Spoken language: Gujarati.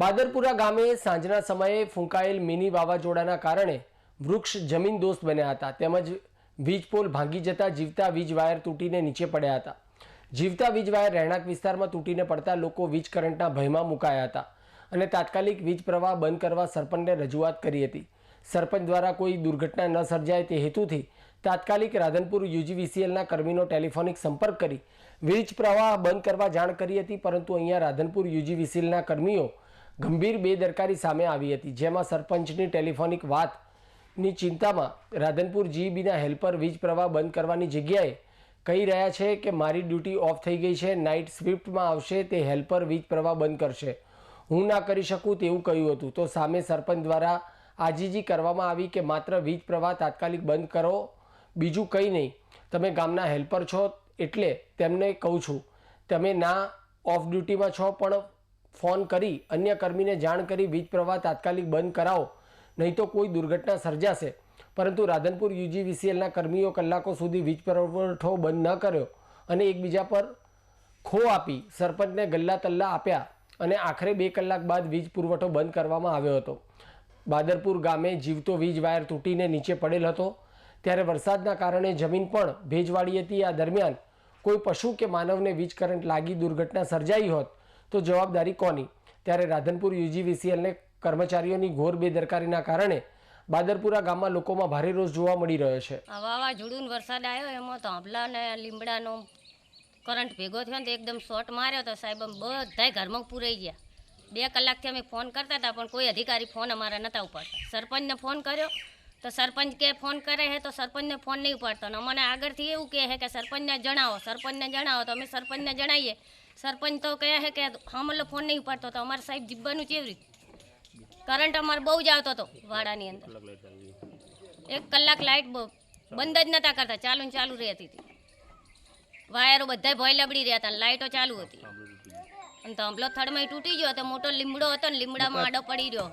બાદરપુરા ગામે સાંજના સમયે ફૂંકાયેલ મિની વાવાઝોડાના કારણે વૃક્ષ જમીન દોસ્ત બન્યા હતા તેમજ વીજ પોલ ભાંગી જતા જીવતા વીજ વાયર તૂટીને નીચે પડ્યા હતા। જીવતા વીજ વાયર રહેણાંક વિસ્તારમાં તૂટીને પડતા લોકો વીજ કરંટના ભયમાં મુકાયા હતા અને તાત્કાલિક વીજ પ્રવાહ બંધ કરવા સરપંચને રજૂઆત કરી હતી। સરપંચ દ્વારા કોઈ દુર્ઘટના ન સર્જાય તે હેતુથી તાત્કાલિક રાધનપુર યુજીવીસીએલના કર્મીનો ટેલિફોનિક સંપર્ક કરી વીજ પ્રવાહ બંધ કરવા જાણ કરી હતી, પરંતુ અહીંયા રાધનપુર યુજીવીસીએલના કર્મીઓ ગંભીર બેદરકારી સામે આવી હતી, જેમાં સરપંચની ટેલિફોનિક વાતની ચિંતામાં રાધનપુર જીઈબીના હેલ્પર વીજ પ્રવાહ બંધ કરવાની જગ્યાએ કહી રહ્યા છે કે મારી ડ્યુટી ઓફ થઈ ગઈ છે, નાઇટ સ્વિફ્ટમાં આવશે તે હેલ્પર વીજ પ્રવાહ બંધ કરશે, હું ના કરી શકું તેવું કહ્યું હતું। તો સામે સરપંચ દ્વારા આજીજી કરવામાં આવી કે માત્ર વીજ પ્રવાહ તાત્કાલિક બંધ કરો, બીજું કંઈ નહીં, તમે ગામના હેલ્પર છો એટલે તેમને કહું છું, તમે ના ઓફ ડ્યુટીમાં છો પણ ફોન કરી અન્ય કર્મીને જાણ કરી વીજ પ્રવાહ તાત્કાલિક બંધ કરાવો, નહીં તો કોઈ દુર્ઘટના સર્જાશે। પરંતુ રાધનપુર યુજીવીસીએલના કર્મીઓ કલાકો સુધી વીજ પુરવઠો બંધ ન કર્યો અને એકબીજા પર ખો આપી સરપંચને ગલ્લા તલ્લા આપ્યા અને આખરે 2 કલાક બાદ વીજ પુરવઠો બંધ કરવામાં આવ્યો હતો। બાદરપુર ગામે જીવતો વીજ વાયર તૂટીને નીચે પડેલ હતો, ત્યારે વરસાદના કારણે જમીન પણ ભેજવાળી હતી। આ દરમિયાન કોઈ પશુ કે માનવને વીજ કરંટ લાગી દુર્ઘટના સર્જાઈ હોત તો જવાબદારી કોની? ત્યારે રાધનપુર યુજીવીસીએલને કર્મચારીઓની ઘોર બેદરકારીના કારણે બાદરપુરા ગામમાં લોકોમાં ભારે રોષ જોવા મળી રહ્યો છે। વાવાઝોડું વરસાદ આવ્યો એમાં તો આંબલા ને લીમડાનો કરંટ ભેગો થયો ને તો એકદમ શોર્ટ માર્યો તો સાહેબ બધાય ઘરમાં પૂરાઈ ગયા। 2 કલાકથી અમે ફોન કરતા હતા પણ કોઈ અધિકારી ફોન અમારા નહોતા ઉપાડતા। સરપંચને ફોન કર્યો તો સરપંચ કે ફોન કરે છે તો સરપંચને ફોન નહીં ઉપાડતો, અને અમને આગળથી એવું કહે છે કે સરપંચને જણાવો તો અમે સરપંચને જણાવીએ। સરપંચ તો કહે છે કે હમલો ફોન નહીં ઉપાડતો, તો અમારે સાહેબ જીવવાનું કેવી રીતે? કરંટ અમારે બહુ જ આવતો હતો વાડાની અંદર, 1 કલાક લાઇટ બંધ જ નહોતા કરતા, ચાલુ રહેતી હતી। વાયરો બધા ભોય લબડી રહ્યા હતા, લાઇટો ચાલુ હતી, અને થાંભલો થડમાં તૂટી ગયો તો મોટો લીમડો હતો ને લીમડામાં આડો પડી રહ્યો।